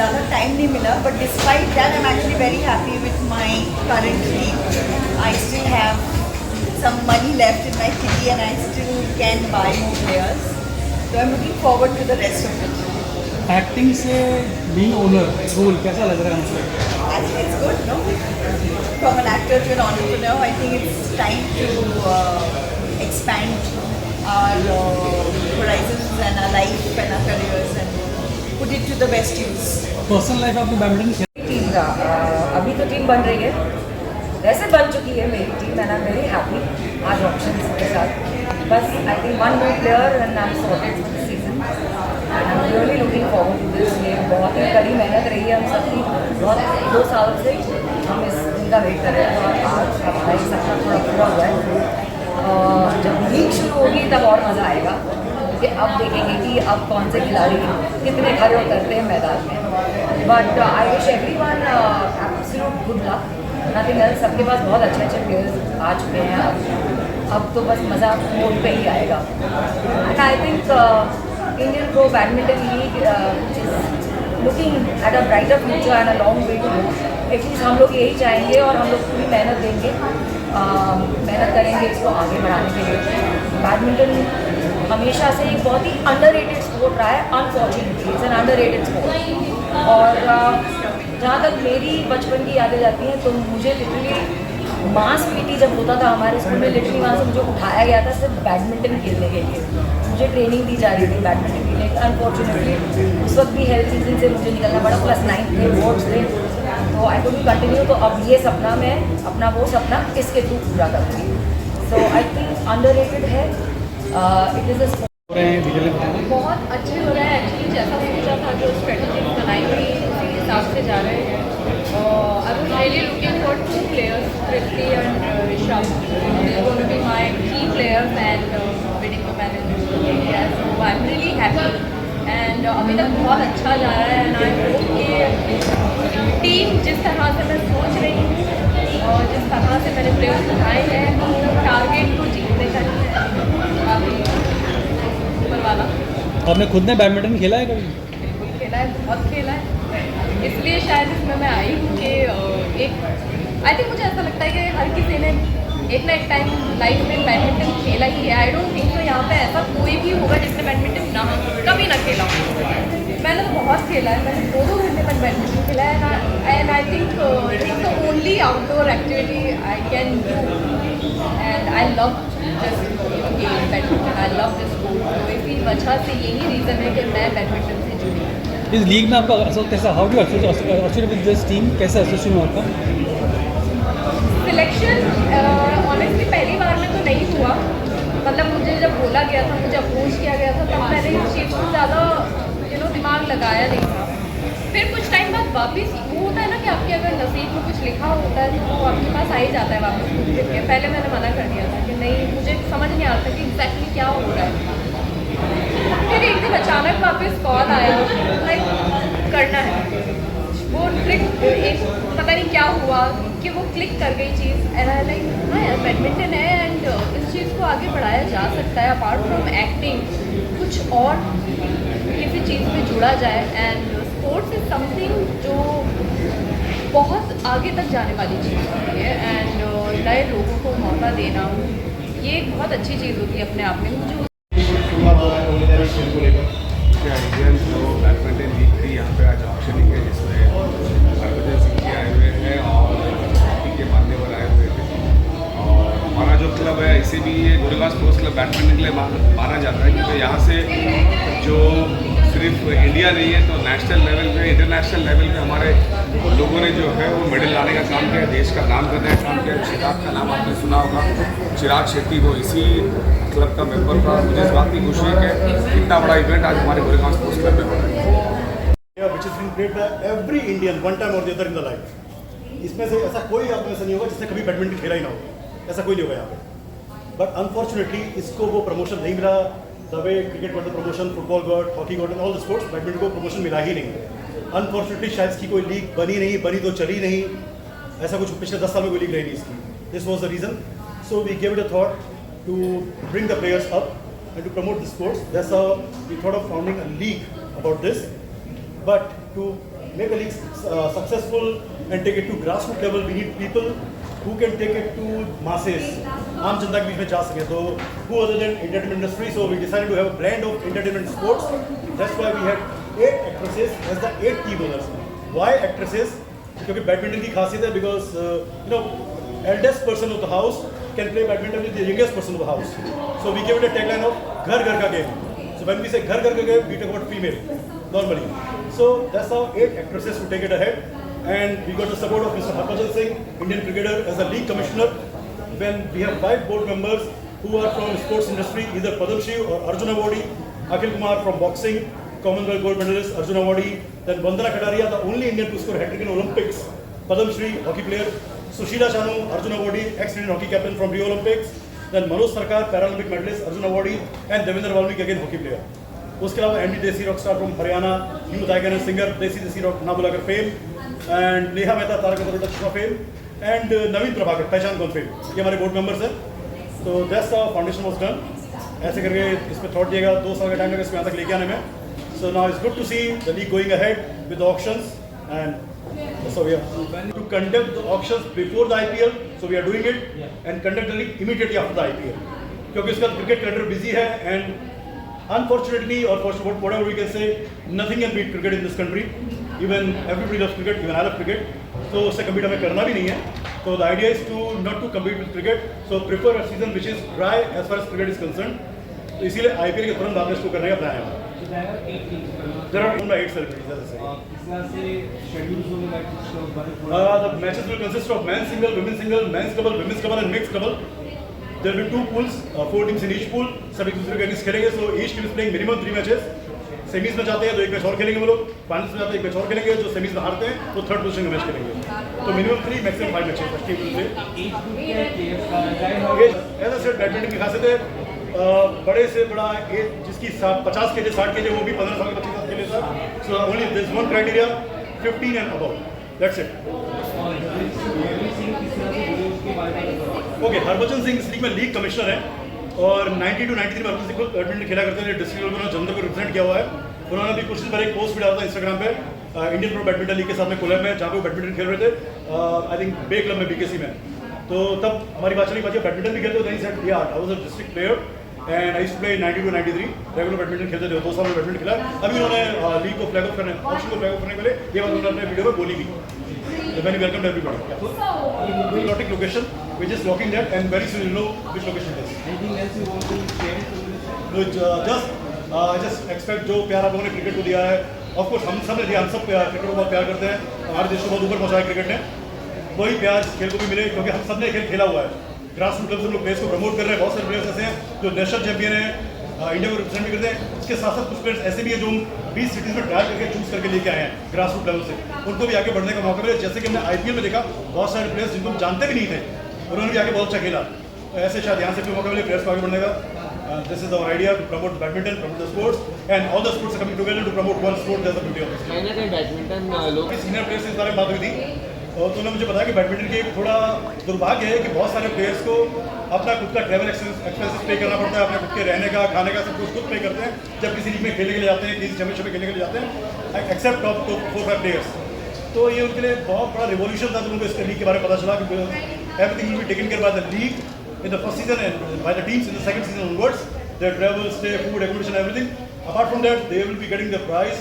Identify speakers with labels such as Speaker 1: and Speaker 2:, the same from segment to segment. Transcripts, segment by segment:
Speaker 1: ज़्यादा टाइम नहीं मिला, but despite that I am actually very happy with my current team. I still have some money left in my kitty and I still can buy more players. So I'm looking forward to the rest of it.
Speaker 2: Acting से being owner role कैसा लग रहा है हमको?
Speaker 1: Actually, it's good, no? From an actor to an entrepreneur, I think it's time to expand our horizons and our life and our careers and put it to the best use.
Speaker 2: Personal life आपने badminton
Speaker 3: team का अभी तो team बन रही है, वैसे बन चुकी है मेरी team and I am very happy आज ऑप्शन के साथ. बस I think one more player and I am sorted this season and I am really looking forward to this. ये बहुत ही कड़ी मेहनत रही है हम सबकी, बहुत 2 साल से हम इस दिन का वेट कर रहे हैं और आज हमारा सपना थोड़ा पूरा हुआ है. जब लीग शुरू होगी तब और मज़ा आएगा कि अब देखेंगे कि अब कौन से खिलाड़ी कितने खड़े उतरते हैं मैदान में. But I wish every one absolute good luck. Nothing else. सबके पास बहुत अच्छे अच्छे प्लेयर्स आ चुके हैं. अब तो बस मज़ा मोड पे ही आएगा. And I think Indian pro badminton league is looking at a brighter future and a long way to go. At least हम लोग यही चाहेंगे और हम लोग पूरी मेहनत देंगे, मेहनत करेंगे इसको आगे बढ़ाने के लिए. बैडमिंटन हमेशा से एक बहुत ही अंडररेटेड स्पोर्ट रहा है. Unfortunately it's an underrated sport. और जहाँ तक मेरी बचपन की यादें जाती हैं तो मुझे लिटरली मास पीटी जब होता था हमारे स्कूल में, लिटरली वहाँ से मुझे उठाया गया था सिर्फ बैडमिंटन खेलने के लिए. मुझे ट्रेनिंग दी जा रही थी बैडमिंटन के लिए. अनफॉर्चुनेटली उस वक्त भी हेल्थ रीजन से मुझे निकलना पड़ा. +9 थे, बोर्ड्स थे, तो आई कुडंट कंटिन्यू. तो अब ये सपना मैं अपना वो सपना इसके थ्रू पूरा करूँगी. सो आई थिंक अंडररेटेड है. इट इज़ अ
Speaker 4: बहुत अच्छे हो रहा है एक्चुअली. जैसा सोचा था जो स्ट्रेटजी बनाई थी उसी हिसाब से जा रहे हैं. I was really looking for 2 players, Tripti and Rishabh. These are going to be my key players and winning the management. Yes, so I'm really happy. And अभी तक बहुत अच्छा जा रहा है. And I hope कि टीम जिस तरह से मैं सोच रही हूँ और जिस तरह से मैंने प्लेयर्स बनाए हैं, टारगेट तो जीतने का ही है. वाला
Speaker 2: आपने खुद ने बैडमिंटन खेला है कभी?
Speaker 4: बिल्कुल खेला है, बहुत खेला है. इसलिए शायद इसमें मैं आई हूँ कि एक आई थिंक मुझे ऐसा लगता है कि हर किसी ने एक ना एक टाइम लाइफ में बैडमिंटन खेला ही है. आई डोंट थिंक तो यहाँ पे ऐसा कोई भी होगा जिसने बैडमिंटन ना कभी ना खेला. मैंने तो बहुत खेला है. मैंने 2-2 घंटे तक बैडमिंटन खेला है. And I think it's the only outdoor activity I can do. And I love this game badminton. I love this sport. तो इसी वजह से यही रीज़न है कि मैं बैडमिंटन से जुड़ी हूँ.
Speaker 2: इस लीग में आपका कैसा, how do associate with this team, कैसा एसोसिएशन हुआ आपका?
Speaker 4: सिलेक्शन ऑनेस्टली पहली बार में तो नहीं हुआ. मतलब मुझे जब बोला गया था, मुझे अप्रोच किया गया था, तब मैंने इस चीज़ को ज़्यादा दिमाग लगाया नहीं था. फिर कुछ टाइम बाद वापस वो होता है ना कि आपके अगर नसीब में कुछ लिखा होता है तो वो आपके पास आ ही जाता है वापस घूम फिर के. पहले मैंने मना कर दिया था कि नहीं, मुझे समझ नहीं आता कि एग्जैक्टली क्या हो रहा है. फिर एक दिन अचानक वापस कॉल आया, लाइक करना है. वो ट्रिक एक पता नहीं क्या हुआ कि वो क्लिक कर गई चीज़. एंड आई लाइक हाँ यार, बैडमिंटन है एंड इस चीज़ को आगे बढ़ाया जा सकता है. अपार्ट फ्रॉम एक्टिंग कुछ और किसी चीज़ में जुड़ा जाए. एंड स्पोर्ट्स इज समथिंग जो बहुत आगे तक जाने वाली चीज़ होती है. एंड नए लोगों को मौका देना ये एक बहुत अच्छी चीज़ होती है अपने आप में. मुझे
Speaker 5: इंडियन जो बैडमिंटन लीग थी यहाँ पे आज ऑप्शनिंग है जिसमें हरभजन सिंह जी आए हुए हैं और हॉकी के मान्यवर आए हुए थे. और हमारा जो क्लब है इसे भी ये गोरेगांव स्पोर्ट्स क्लब बैडमिंटन के लिए माना जाता है क्योंकि यहाँ से जो सिर्फ इंडिया नहीं है तो नेशनल लेवल पे, इंटरनेशनल लेवल पे हमारे लोगों ने जो है वो मेडल लाने का काम किया, देश का नाम करने का काम किया. चिराग का नाम आपने सुना होगा, चिराग शेट्टी, वो इसी क्लब का मेंबर था. मुझे इस बात की खुशी है कि इतना बड़ा इवेंट आज हमारे गोरेगांव स्पोर्ट्स क्लब में हो रहा है.
Speaker 6: which has been played by every Indian one time or the other in the life. इसमें से ऐसा कोई आप में ऐसा नहीं होगा जिसने कभी बैडमिंटन खेला ही ना हो. ऐसा कोई नहीं होगा यहाँ पे. बट अनफॉर्चुनेटली इसको वो प्रमोशन नहीं मिला. The way cricket got the promotion, football got, hockey got and all the sports, badminton को प्रमोशन मिला ही नहीं. अनफॉर्चुनेटली शायद इसकी कोई लीग बनी तो चली नहीं. ऐसा कुछ पिछले 10 साल में कोई लीग रही नहीं इसकी. This was the reason. So we give it a thought to bring the players up and to promote the sports. That's how we thought of founding a league about this. But to make a league successful and take it to grassroots level, we need people who can take it to masses, आम जनता के बीच में जा सके. तो who other than entertainment industry? So we decided to have a blend of entertainment sports. That's why we had 8 actresses as the 8 key winners. Why actresses? क्योंकि badminton की खासियत है, because you know, eldest person of the house can play badminton with the youngest person of the house. So we gave it a tagline of घर घर का game. So when we say घर घर का game, we talk about female normally. So that's how 8 actresses will take it ahead. And we got the support of Mr. Harbhajan Singh, Indian cricketer, as a league commissioner. When we have 5 board members who are from sports industry, either Padam Shri or Arjun Awardee, Akhil Kumar from boxing, Commonwealth gold medalist Arjun Awardee, then Vandana Kataria, the only Indian to score hat-trick in Olympics, Padam Shri, hockey player, Sushila Chanu, Arjun Awardee, ex-Indian hockey captain from Rio Olympics, then Manoj Sarkar, Paralympic medalist, Arjun Awardee, and Devendra Valmiki, again hockey player. उसके अलावा MD देसी rock star from Haryana, youth icon and singer देसी rock ना बुलाकर fame, and Neha Mehta Tarak Mehta का fame, and नवीन प्रभाकर पहचान कौन fame. ये हमारे बोर्ड मेंबर्स हैं. तो that's the foundation was done. ऐसे करके इस पर थॉट दिएगा 2 साल का टाइम लगा इसको यहाँ तक लेके आने में. So now it's good to see the league going ahead with the auctions, and so we are to conduct the auctions before the IPL. So we are doing it and conduct the league immediately after the IPL, क्योंकि इसका cricket calendar busy है. And unfortunately, or for whatever we can say, nothing can beat cricket in this country. Even everybody loves cricket, even I love cricket. So उससे compete हमें करना भी नहीं है. So the idea is to not to compete with cricket. So prefer a season which is dry as far as cricket is concerned. तो इसीलिए IPL के तुरंत बाद में इसको करने का प्लान है. There are only 8 celebrities, as I say. The matches will consist of men's single, women's single, men's double, women's double, and mixed double. There will be 2 pools, 4 teams in each pool. सब एक दूसरे के against खेलेंगे. So each team is playing minimum 3 matches. Semis में जाते हैं तो 1 match और खेलेंगे वो लोग. फाइनल्स में जाते हैं 1 मैच और खेलेंगे. जो सेमीज में हारते हैं तो 3rd पोजीशन में मैच खेलेंगे. तो minimum 3 maximum 5 matches first team से. ऐसा सेट बैडमिंटन की खासियत है, बड़े से बड़ा एज जिसकी 50 के 60 के वो भी 15 साल के बच्चे साथ खेले था. So only this one criteria 15 and above. That's it. Okay, Harbhajan Singh इस लीग में लीग कमिश्नर है और 92 to 93 में हरभजन सिंह खुद बैडमिंटन खेला करते हैं. डिस्ट्रिक्ट लेवल में जलंधर को रिप्रेजेंट किया हुआ है. उन्होंने अभी कुछ दिन पहले एक पोस्ट भी डाला था इंस्टाग्राम पे, इंडियन प्रो बैडमिंटन लीग के साथ में कोलैब में, जहाँ पे वो बैडमिंटन खेल रहे थे. आई थिंक बे क्लब में, बीकेसी में. तो तब हमारी बात चली बैडमिंटन भी खेलते थे. Said yeah I was a district player and I used to play 92 to 93 regular badminton खेलते थे. 2 साल में बैडमिंटन खेला. अभी उन्होंने लीग को फ्लैग ऑफ करने, ऑप्शन को फ्लैग ऑफ करने के लिए ये बात उन्होंने अपने वीडियो में बोली भी. Very welcome to everybody. Exotic location. We're just locking that, and very soon you'll know which location it is.
Speaker 2: Anything else you want to share?
Speaker 6: Which I just expect जो प्यार आप लोगों ने क्रिकेट को दिया है. Of course हम सब ने दिया, हम सब क्रिकेट को बहुत प्यार करते हैं. हमारे देश को बहुत ऊपर पहुंचाया क्रिकेट ने. वही प्यार इस खेल को भी मिले, क्योंकि हम सब ने खेल खेला हुआ है. ग्रास रूट लेवल से हम लोग प्लेयर्स को प्रमोट कर रहे हैं. बहुत सारे प्लेयर्स ऐसे हैं जो नेशनल चैंपियन हैं, इंडिया को रिप्रेजेंट भी करते हैं. इसके साथ साथ कुछ प्लेयर्स ऐसे भी है जो 20 सिटीज़ में ट्रायल करके चूज करके लेके आए हैं ग्रास रूट लेवल से. उनको भी आगे बढ़ने का मौका मिले. जैसे कि हमने आईपीएल में देखा, बहुत सारे प्लेयर्स जिनको हम जानते भी नहीं थे, उन्होंने भी आगे बहुत अच्छा खेला. तो ऐसे शायद यहाँ से भी मौका मिले प्लेयर्स को आगे बढ़ने का. This is our idea to promote badminton, promote the sports, and all the sports are coming together to promote one sport. That's the beauty of this.
Speaker 7: मैंने कहीं बैडमिंटन लोग
Speaker 6: सीनियर प्लेयर्स से इस बारे में बात हुई थी, और तो उन्होंने मुझे बताया कि बैडमिंटन की एक थोड़ा दुर्भाग्य है कि बहुत सारे प्लेयर्स को अपना खुद का ट्रैवल एक्सपेंसेस पे करना पड़ता है. अपने खुद के रहने का, खाने का सब कुछ खुद पे करते हैं जब किसी लीग में खेलने के लिए जाते हैं, किसी चैंपियनशिप में खेलने के लिए जाते हैं, एक्सेप्ट टॉप 4-5 प्लेयर्स. तो ये उनके लिए बहुत बड़ा रिवॉल्यूशन था. तो उनको इस लीग के बारे में पता चला कि everything will be taken care by the league in the first season and by the teams in the second season onwards. Their travel, stay, food, accommodation, everything. Apart from that, they will be getting the prize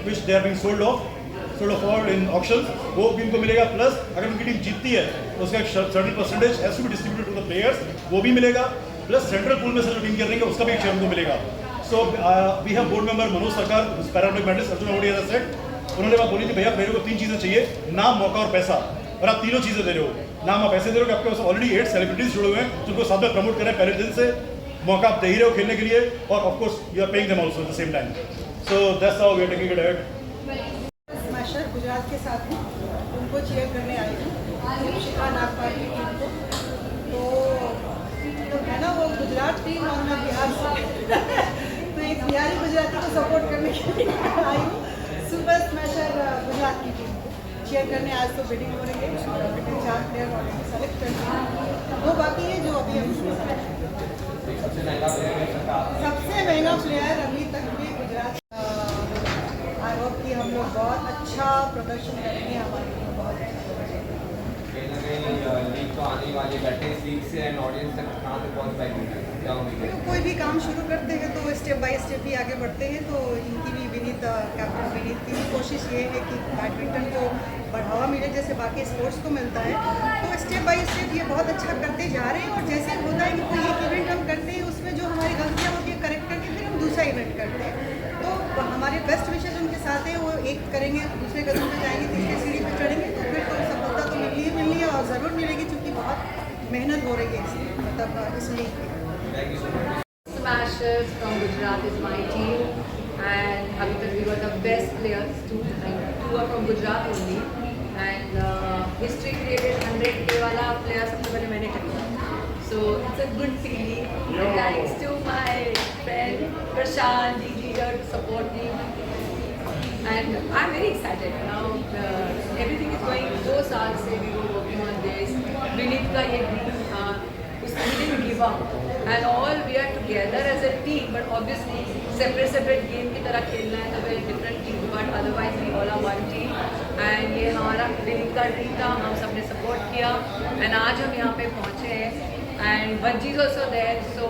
Speaker 6: which they are being sold off in auctions. वो भी उनको मिलेगा. Plus अगर उनकी team जीतती है तो उसका एक certain percentage has to be distributed to the players, वो भी मिलेगा. प्लस सेंट्रल पूल में से जो टीम खेल रही है उसका भी एक शेयर उनको मिलेगा. So we have board member Manoj Sarkar, Paralympic medallist Arjun awardee as said. उन्होंने बात बोली थी, भैया प्लेयर को 3 चीज़ें चाहिए, नाम, मौका और पैसा. और आप तीनों चीज़ें दे रहे हो. नाम आप पैसे दे रहे हो कि आपके पास ऑलरेडी 8 सेलिब्रिटीज जुड़े हुए हैं जिनको साथ में प्रमोट करें पहले दिन से. मौका आप दे ही रहे हो खेलने के लिए, और of course you are paying them also at the same time. So that's how we are taking it ahead.
Speaker 1: Smasher Gujarat के साथ हूँ, उनको चीयर करने आई हूँ, शिखा नागपाल की टीम को. तो है ना, वो गुजरात टीम और मैं बिहार से तो एक बिहारी गुजराती को सपोर्ट करने के लिए आई हूँ. सुपर स्मैशर गुजरात की टीम को चीयर करने आज तो बिडिंग हो रही है और बिडिंग 4 प्लेयर ऑलरेडी सेलेक्ट कर दिए हैं. वो बाकी है जो अभी हम सबसे महंगा प्लेयर अभी तक भी गुजरात. आई होप कि हम लोग बहुत अच्छा अच्छा प्रदर्शन करेंगे हमारे लिए बहुत
Speaker 7: कहीं ना कहीं लीग तो आने वाली बैटिंग लीग से एंड ऑडियंस तक कहाँ तक पहुँच पाएगी, क्या उम्मीद है?
Speaker 1: कोई भी काम शुरू करते हैं तो स्टेप बाय स्टेप ही आगे बढ़ते हैं। तो इनकी भी कैप्टन विनीत की भी कोशिश ये है कि बैडमिंटन को बढ़ावा मिले जैसे बाकी स्पोर्ट्स को मिलता है। तो स्टेप बाय स्टेप ये बहुत अच्छा करते जा रहे हैं। और जैसे होता है कि कोई एक इवेंट हम करते हैं उसमें जो हमारी गलतियाँ होती है करेक्ट करके फिर हम दूसरा इवेंट करते हैं। तो हमारे बेस्ट विशेष उनके साथ हैं, वो एक करेंगे दूसरे कदम पे जाएंगे तीसरे सीढ़ी पे चढ़ेंगे तो फिर तो सफलता तो मिलनी है और ज़रूर मिलेगी क्योंकि बहुत मेहनत हो रही है मतलब इस लीग में।
Speaker 3: Smashers from Gujarat is my team, and abhi tak we were the best players. Two are from Gujarat only, and history created 100K wala player sabse pehle maine kiya. So it's a good feeling. Thanks to my friend Prashant Diji here to support me, and I'm very excited now. Everything is going 2 saal se we were working on this. Vineet ka ye dream tha. We didn't give up, and all we are together as a team. But obviously, separate game की तरह खेलना है तो very different team. But otherwise, we all are one team. And ये हमारा विनीत का dream था, हम सबने सपोर्ट किया. And आज हम यहाँ पे पहुँचे हैं. And Vanji is also there, so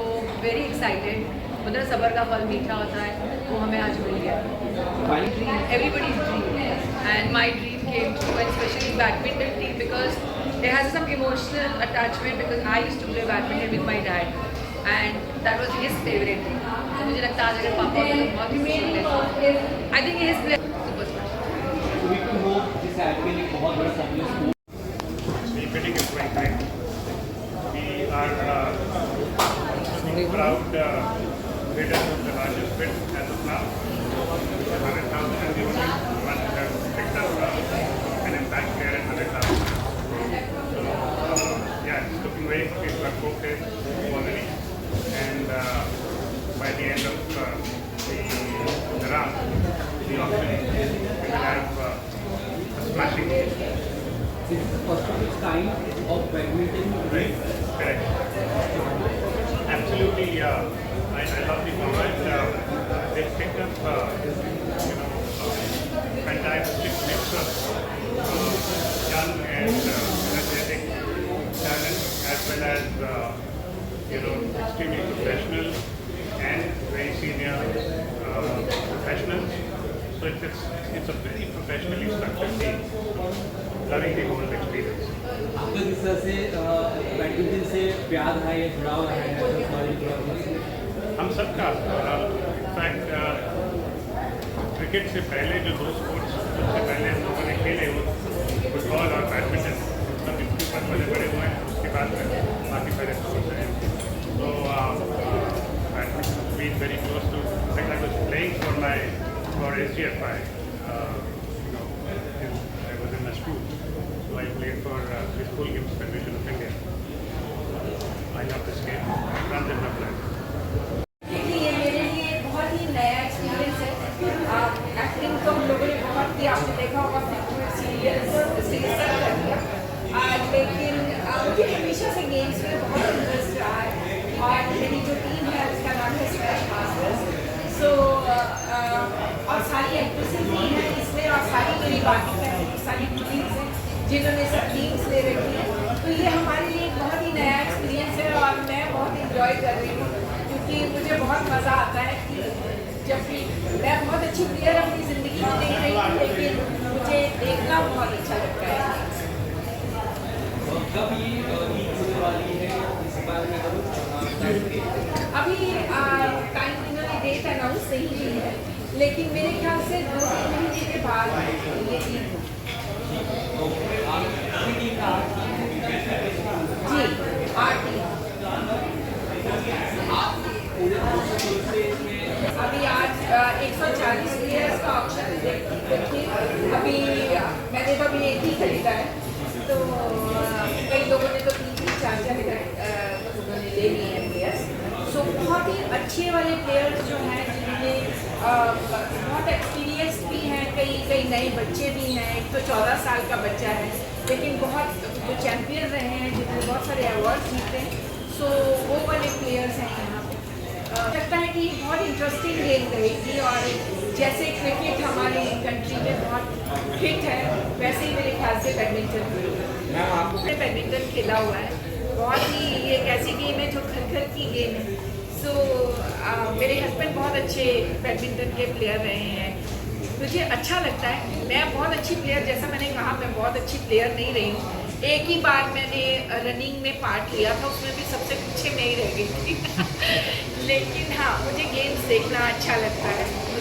Speaker 3: very excited. मतलब सबर का फल मीठा होता है, वो हमें आज मिल गया. My dream, everybody's dream, and my dream came true, and especially badminton team because it has some emotional attachment because I used to play badminton with my dad, and that was his favorite thing. तो मुझे लगता है आज अगर पापा को तो बहुत ही खुशी है. I think he is super special.
Speaker 7: We can hope this IPL एक बहुत बड़ा popular sport.
Speaker 8: The bidding is going great. We are proud bidders of the largest bid as of now. 100,000 and the only one has picked up an impact here at 100,000. So yeah, it's looking very good. People are focused already, and by the end of the round, the auction, we will have a smashing game.
Speaker 7: This is the first of its kind of badminton.
Speaker 8: Right, correct. Absolutely, I love the format. They picked up, fantastic mix of young and energetic talent, as well as extremely professional and very senior professionals. So it's a very professionally structured team. Loving the whole experience.
Speaker 7: आपका किस तरह से badminton से प्यार है या जुड़ाव है?
Speaker 8: हम सबका इनफैक्ट क्रिकेट से पहले जो 2 स्पोर्ट्स सबसे पहले हम लोगों ने खेले वो फुटबॉल और बैडमिंटन, सब इसके ऊपर बड़े बड़े हुए हैं. उसके बाद में बाकी सारे स्पोर्ट्स हैं. तो badminton been very close to. I was playing for SGFI. I was in a school, so I played for the School Games Federation of India. I love this game. Runs in my blood.
Speaker 3: ये मेरे लिए बहुत ही नया experience है. Acting तो हम लोगों ने बहुत की, आपने देखा होगा सीरियस कर दिया. लेकिन मुझे हमेशा से गेम्स में बहुत इंटरेस्ट रहा है और मेरी जो टीम है उसका नाम है स्मैश मास्टर्स. सो और सारी एक्ट्रेसेस भी हैं इसमें और सारी मेरी बाकी फैमिली सारी टीम्स हैं जिन्होंने सब टीम्स ले रखी है. तो ये हमारे लिए एक बहुत ही नया एक्सपीरियंस है और मैं बहुत इंजॉय कर रही हूँ क्योंकि मुझे बहुत मज़ा आता है कि जब भी मैं बहुत अच्छी प्लेयर अपनी ज़िंदगी में नहीं रही हूँ लेकिन मुझे देखना बहुत अच्छा लगता है.
Speaker 7: कब ये लीग होने वाली है इस बारे में
Speaker 3: अभी टाइम इन्होंने डेट अनाउंस नहीं की है लेकिन मेरे ख्याल से 2-3 महीने के बाद ये लीग जी आरती. अभी आज 140 प्लेयर्स का ऑप्शन देखिए. अभी मैंने तो अभी एक ही खरीदा है तो कई लोगों ने तो 3-4 उन्होंने ले लिए हैं प्लेयर्स. सो बहुत ही अच्छे वाले प्लेयर्स जो हैं जिन्हें बहुत एक्सपीरियंस भी हैं, कई नए बच्चे भी हैं. एक तो 14 साल का बच्चा है लेकिन बहुत जो चैम्पियन रहे हैं जिन्होंने बहुत सारे अवार्ड जीते हैं. सो वो वाले प्लेयर्स हैं यहाँ पे.
Speaker 9: लगता है कि ये बहुत इंटरेस्टिंग गेम रहेगी और जैसे क्रिकेट हमारी कंट्री में बहुत हिट है वैसे ही मेरे ख्याल से बैडमिंटन भी। मैंने बैडमिंटन खेला हुआ है, बहुत ही ये एक ऐसी गेम है जो घर घर की गेम है। सो मेरे हस्बैंड बहुत अच्छे बैडमिंटन के प्लेयर रहे हैं, मुझे अच्छा लगता है। मैं बहुत अच्छी प्लेयर, जैसा मैंने कहा मैं बहुत अच्छी प्लेयर नहीं रही हूँ। एक ही बार मैंने रनिंग में पार्ट लिया था, उसमें भी सबसे पीछे मैं ही रह गई थी लेकिन हाँ, मुझे गेम्स देखना अच्छा लगता है।